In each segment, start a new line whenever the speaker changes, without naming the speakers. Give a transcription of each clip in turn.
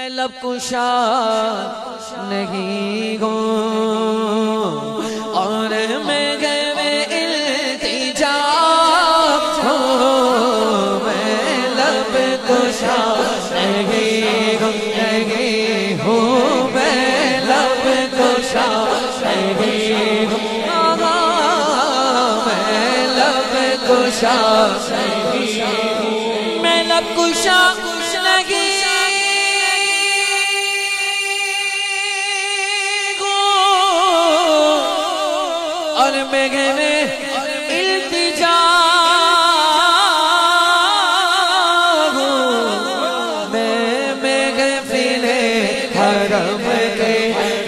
میں لب کشا نہیں ہوں اور میں غیر التجا ہوں، میں لب کشا نہیں ہوں، میں لب کشا نہیں ہوں، میں لب کشا نہیں ہوں، میں لب کشا اور میں گہنے التجا ہوں، میں محفل حرم کے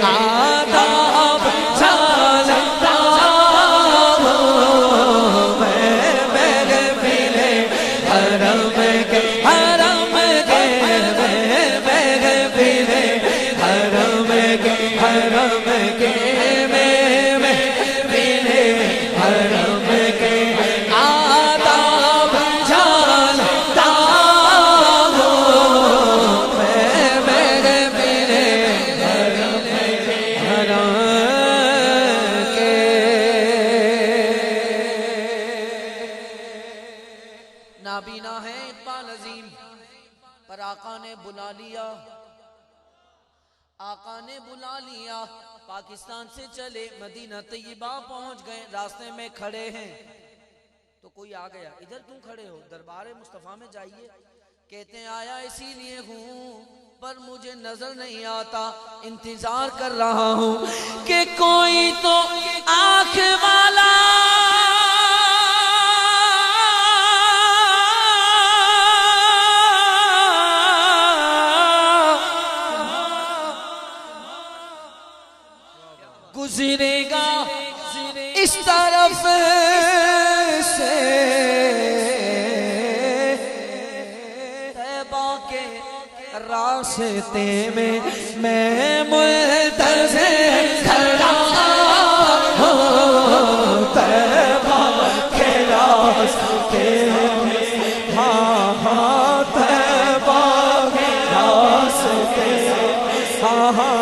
آداب جانتا ہوں، میں محفل حرم کے میں محفل حرم کے نابینا ہے اقبال عظیم، پر آقا نے بلا لیا، آقا نے بلا لیا، پاکستان سے چلے مدینہ طیبہ پہنچ گئے، راستے میں کھڑے ہیں تو کوئی آ گیا، ادھر کیوں کھڑے ہو، دربار مصطفیٰ میں جائیے، کہتے ہیں آیا اسی لیے ہوں پر مجھے نظر نہیں آتا، انتظار کر رہا ہوں کہ کوئی تو آنکھ والا گزرے گا اس طرف سے، طیبہ کے راستے میں میں منتظر کھڑا ہوں، طیبہ کے راستے میں، ہاں ہاں طیبہ کے راستے، ہاں ہاں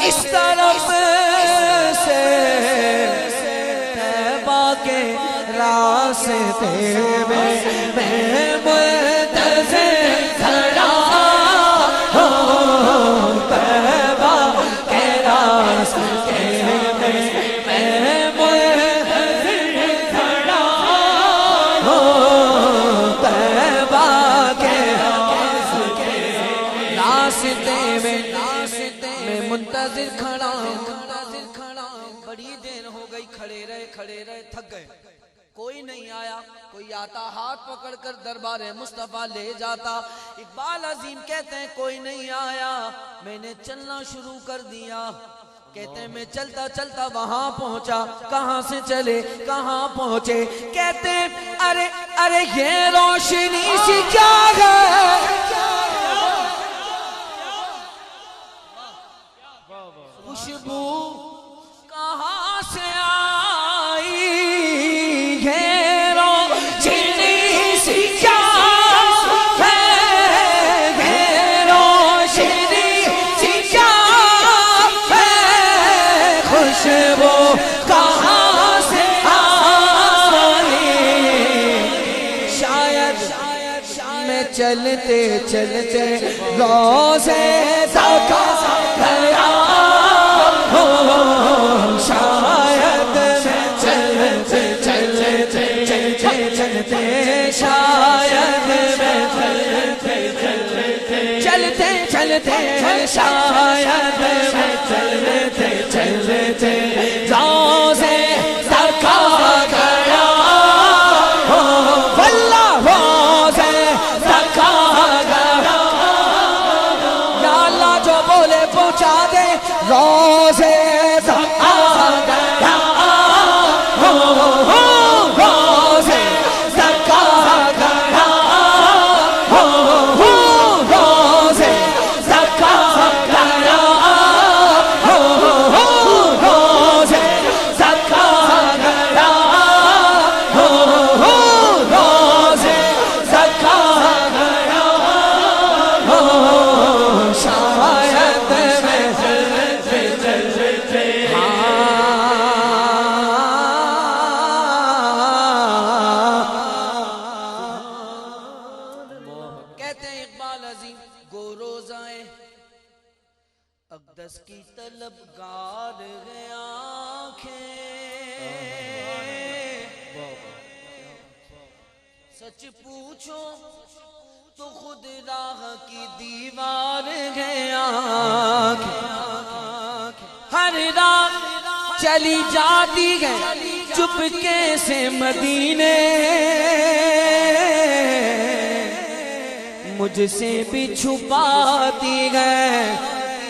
اس طرف سے، طیبہ کے راستے میں میں منتظر کھڑا ہوں، طیبہ کے راستے میں میں منتظر کھڑا ہوں، طیبہ کے راستے میں منتظر کھڑا ہوں، بڑی دیر ہو گئی، کھڑے رہے تھک گئے، کوئی نہیں آیا، کوئی آتا ہاتھ پکڑ کر دربار مصطفیٰ لے جاتا، اقبال عظیم کہتے ہیں کوئی نہیں آیا، میں نے چلنا شروع کر دیا، کہتے ہیں میں چلتا چلتا وہاں پہنچا، کہاں سے چلے کہاں پہنچے، کہتے ہیں ارے ارے یہ روشنی سی کیا ہے، خوشبو کہاں سے آئی، یہ روشنی سی کیا ہے، یہ روشنی سی کیا ہے، خوشبو کہاں سے آئی، شاید میں چلتے چلتے روزے تک گیا، شاید چلتے چلتے چلتے شاید چلتے چلتے شاید چلتے چلتے سچ پوچھو تو خود راہ کی دیوار گیا ہر رات چلی جاتی ہے چپکے سے مدینے مجھ سے بھی چھپاتی ہے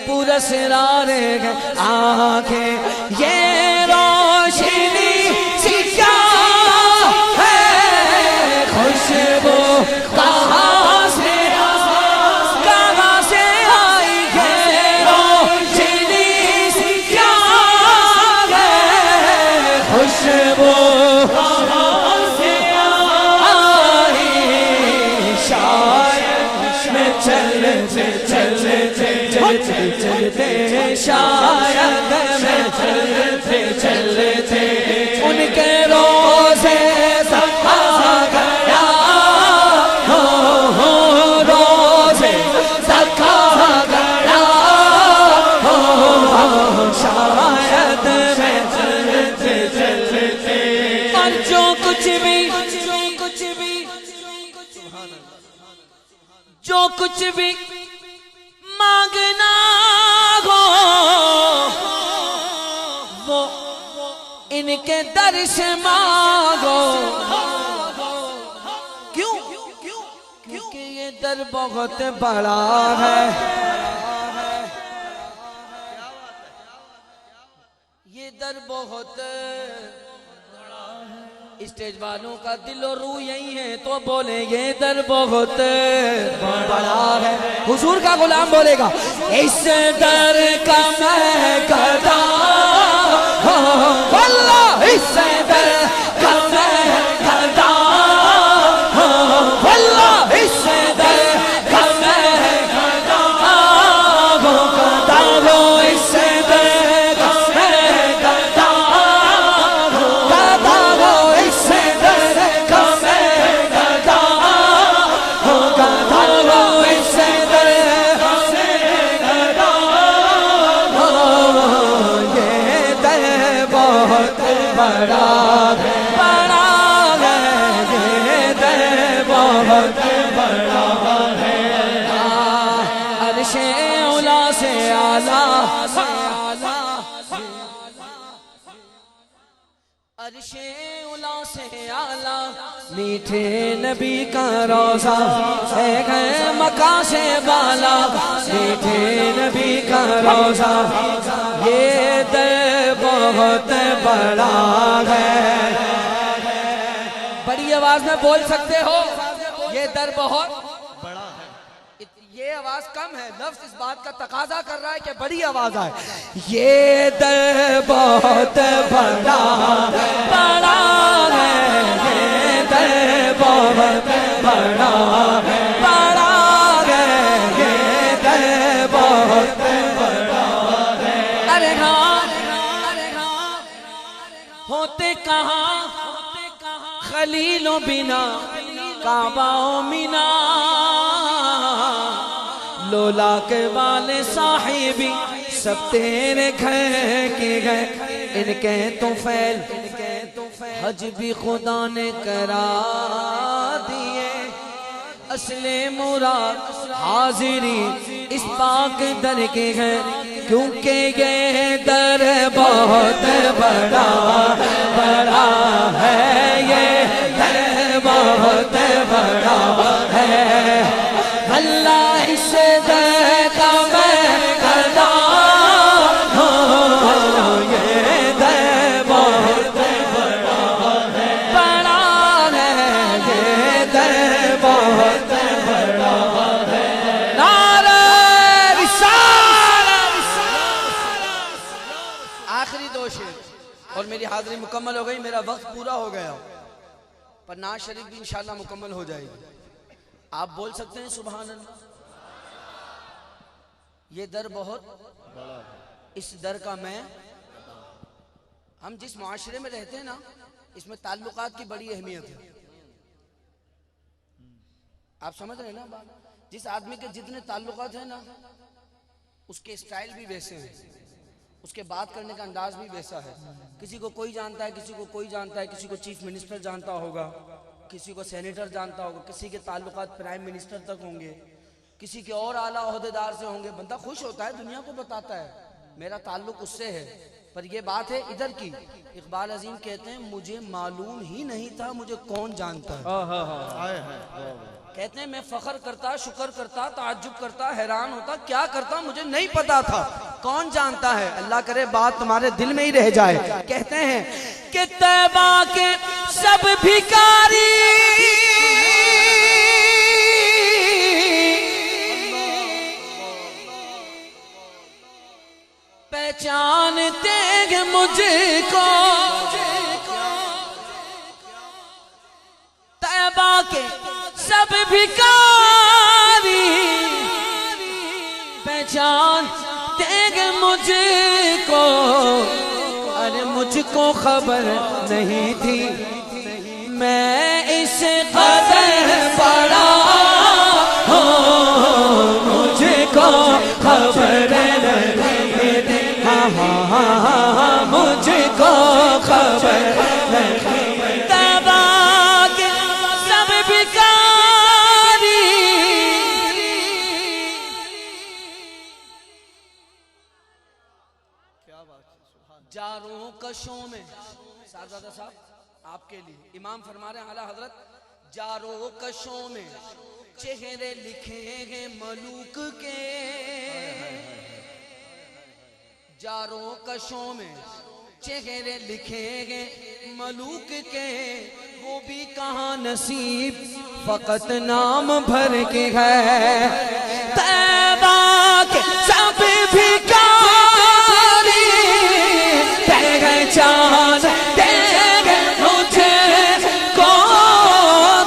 پراسرار ہے آنکھیں یہ روشنی سی کیا ہے خوشبو کہاں سے آئی ہے روشنی سی کیا ہے خوشبو کہاں سے آئی شاید میں چلتے شاید میں چلتے ان کے روزے سکھا گیا روزے سکھا گیا شاید میں چلتے اور جو کچھ بھی مانگنا ہو وہ ان کے در سے مانگو کیوں کیونکہ یہ در بہت بڑا ہے یہ در بہت اسٹیج والوں کا دل و روح یہی ہے تو بولے یہ در بہت بڑا ہے حضور کا غلام بولے گا اس در کا میں گدا واللہ اس در کا میں گدا واللہ اس در کا میں گدا وہ گدا وہ اس در کا میں گدا گدا وہ اس در کا میں گدا وہ گدا وہ اس در کا میں گدا یہ در بہت بڑا بڑا ہے یہ در بہت بڑا ہے عرش اولا سے اعلیٰ عرش اولا سے اعلیٰ میٹھے نبی کا روضہ ہے مکہ سے بالا میٹھے نبی کا روضہ یہ در بہت بڑا ہے بڑی آواز میں بول سکتے ہو یہ در بہت بڑا ہے یہ آواز کم ہے لفظ اس بات کا تقاضا کر رہا ہے کہ بڑی آواز آئے یہ در بہت بڑا بڑا ہے یہ در بہت بڑا بڑا ہے یہ در بہت بڑا ہے ارے ہاں ہوتے کہاں خلیل و بنا کعبہ و مینا لولا کے والے صاحبی سب تیرے گھر کے گئے ان کے طفیل حج بھی خدا نے کرا دیے اصل مراد حاضری اس پاک در کے ہیں کیونکہ یہ در بہت بڑا بڑا ہے یہ در بہت بڑا ہے اللہ اس در کا میں گدا یہ در بہت بڑا ہے یہ در بہت بڑا ہے نعرہ رسالت آخری دو شعر اور میری حاضری مکمل ہو گئی میرا وقت پورا ہو گیا پر نعت شریف بھی انشاءاللہ مکمل ہو جائے گی آپ بول سکتے ہیں سبحان اللہ یہ در بہت بڑا ہے اس در کا میں ہم جس معاشرے میں رہتے ہیں نا اس میں تعلقات کی بڑی اہمیت ہے آپ سمجھ رہے ہیں نا بات جس آدمی کے جتنے تعلقات ہیں نا اس کے اسٹائل بھی ویسے ہیں اس کے بات کرنے کا انداز بھی ویسا ہے کسی کو کوئی جانتا ہے کسی کو کوئی جانتا ہے کسی کو چیف منسٹر جانتا ہوگا کسی کو سینیٹر جانتا ہوگا، کسی کے تعلقات پرائم منسٹر تک ہوں گے، کسی کے اور اعلیٰ عہدیدار سے ہوں گے، بندہ خوش ہوتا ہے، دنیا کو بتاتا ہے میرا تعلق اس سے ہے۔ پر یہ بات ہے ادھر کی، اقبال عظیم کہتے ہیں مجھے معلوم ہی نہیں تھا مجھے کون جانتا ہے۔ کہتے ہیں میں فخر کرتا، شکر کرتا، تعجب کرتا، حیران ہوتا، کیا کرتا مجھے نہیں پتا تھا کون جانتا ہے۔ اللہ کرے بات تمہارے دل میں ہی رہ جائے۔ کہتے ہیں کہ طیبہ کے سب بھکاری پہچانتے ہیں مجھ کو، طیبہ کے سب بھکاری پہچانتے ہیں مجھ کو، ارے مجھ کو خبر نہیں تھی میں اس قدر بڑا ہوں، مجھ کو خبر نہیں تھی، مجھ کو خبر نہیں، طیبہ کے سب بھکاری جاروں کشوں میں، صاحبزادہ صاحب آپ کے لیے امام فرما رہے ہیں اعلیٰ حضرت، جاروں کشوں میں چہرے لکھے ہیں ملوک کے، جاروں کشوں میں چہرے لکھے گے ملوک کے، وہ بھی کہاں نصیب فقط نام بھر کے ہے، طیبہ کے سب بھکاری پہچان دیں گے مجھے کو،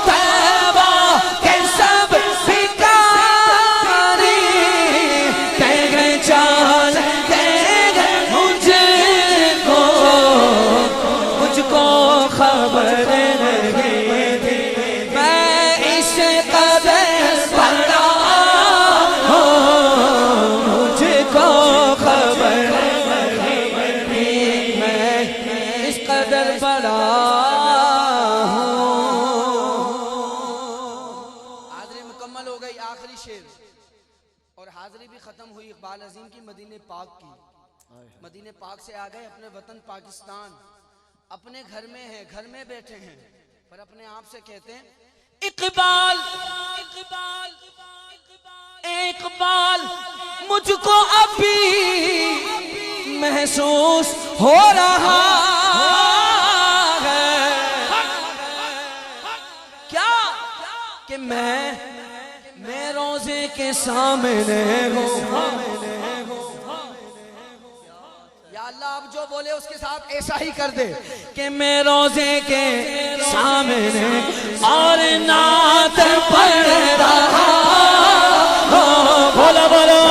طیبہ کے سب بھکاری پہچان خبر نہیں تھی میں اس قدر بڑا ہوں، مجھ کو خبر نہیں تھی میں اس قدر بڑا ہوں۔ حاضری مکمل ہو گئی، آخری شعر، اور حاضری بھی ختم ہوئی اقبال عظیم کی مدینہ پاک کی۔ مدینہ پاک سے آ گئے اپنے وطن پاکستان، اپنے گھر میں ہیں، گھر میں بیٹھے ہیں، پر اپنے آپ سے کہتے ہیں اقبال اقبال مجھ کو ابھی محسوس ہو رہا ہے کیا کہ میں روزے کے سامنے ہوں۔ اللہ آپ جو بولے اس کے ساتھ ایسا ہی کر دے کہ میں روزے کے سامنے اور نعت پڑھ رہا ہوں، بولو بولو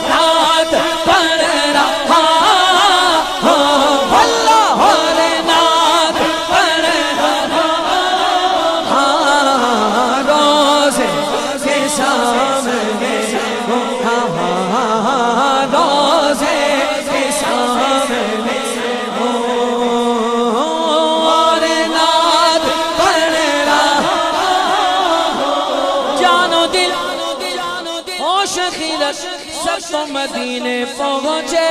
نعت پڑھ رہا ہوں، اللہ اور نعت پڑھ رہا ہوں، روزے کے سامنے روزے کے سامنے سب تو مدینے پہنچے،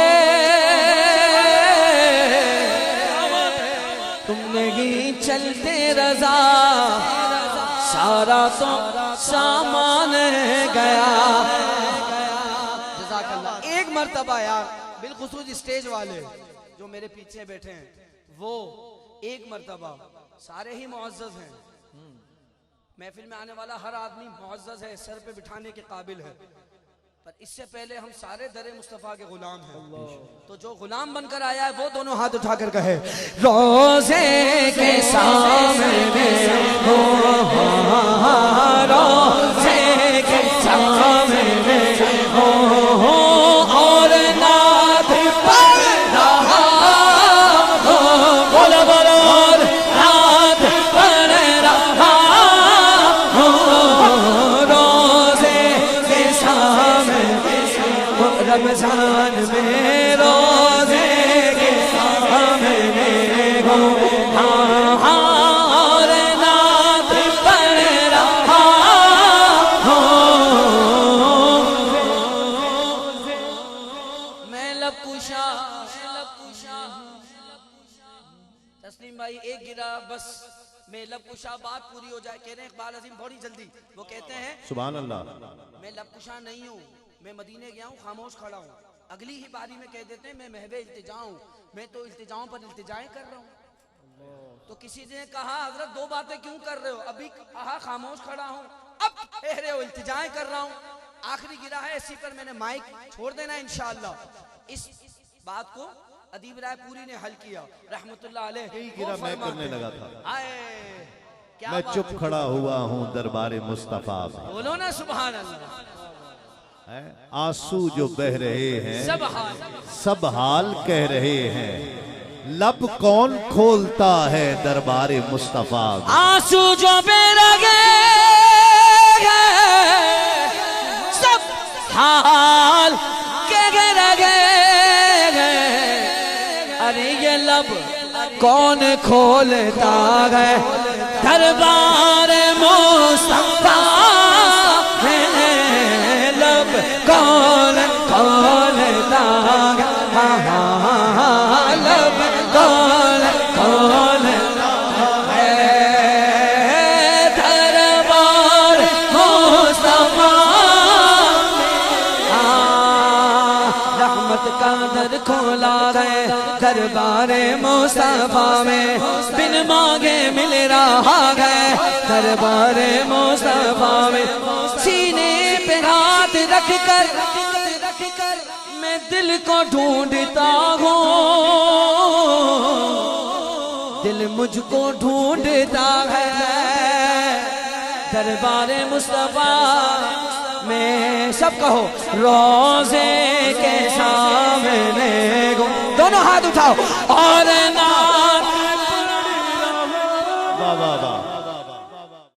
تم نہیں چلتے رضا سارا تو سامان گیا۔ جزاک اللہ۔ ایک مرتبہ یار بالخصوص اسٹیج والے جو میرے پیچھے بیٹھے ہیں، وہ ایک مرتبہ، سارے ہی معزز ہیں، محفل میں آنے والا ہر آدمی معزز ہے، سر پہ بٹھانے کے قابل ہے، پر اس سے پہلے ہم سارے در مصطفیٰ کے غلام ہیں، تو جو غلام بن کر آیا ہے وہ دونوں ہاتھ اٹھا کر کہے روزے کے سامنے ہو، روزے کے سامنے ہو، اور نعت پڑھ رہا ہو، بولو بولو نعت پڑھ رہا ہو، روزے کے سامنے رمضان میں روزے کے سامنے ہو، اور نعت تسلیم بھائی ایک گرا بس میں لب کشا بات پوری ہو جائے. کہہ رہے ہیں اقبال عظیم بڑی جلدی. وہ کہتے ہیں
سبحان اللہ.
میں لب کشا نہیں ہوں, میں مدینے گیا ہوں, خاموش کھڑا ہوں. اگلی ہی باری میں کہہ دیتے ہیں میں محو التجا ہوں, میں تو التجاؤں پر التجائیں کر رہا ہوں. تو کسی نے کہا حضرت دو باتیں کیوں کر رہے ہو؟ ابھی کہا خاموش کھڑا ہوں, اب کہہ رہے ہو التجائیں کر رہا ہوں. آخری گرا ہے, اسی پر میں نے مائک چھوڑ دینا انشاءاللہ. اس بات کو ادیب رائے پوری نے حل کیا رحمت اللہ علیہ.
یہی گرا میں کرنے لگا تھا.
آئے کیا
میں
بات
چپ کھڑا ہوا ہوں دربار مصطفیٰ میں.
بولو نا سبحان اللہ.
آنسو جو بہ رہے ہیں
سبحان
سب حال کہہ رہے ہیں, لب کون کھولتا ہے دربار مصطفیٰ میں.
آنسو جو بہ رہے ہیں سب حال کہہ رہے ہیں. ارے یہ لب کون کھولتا ہے دربار مصطفیٰ میں, لب کون کھولتا ہے, لب کون کھولتا ہے دربار مصطفیٰ. رحمت کا در کھولا ہے دربار مصطفیٰ میں, بن مانگے مل رہا ہے دربار مصطفیٰ میں. سینے پہ ہاتھ رکھ کر میں دل کو ڈھونڈتا ہوں, دل مجھ کو ڈھونڈتا ہے دربار مصطفیٰ میں. سب کہو روزے کے سامنے گو, دونوں ہاتھ اٹھاؤ اور نہ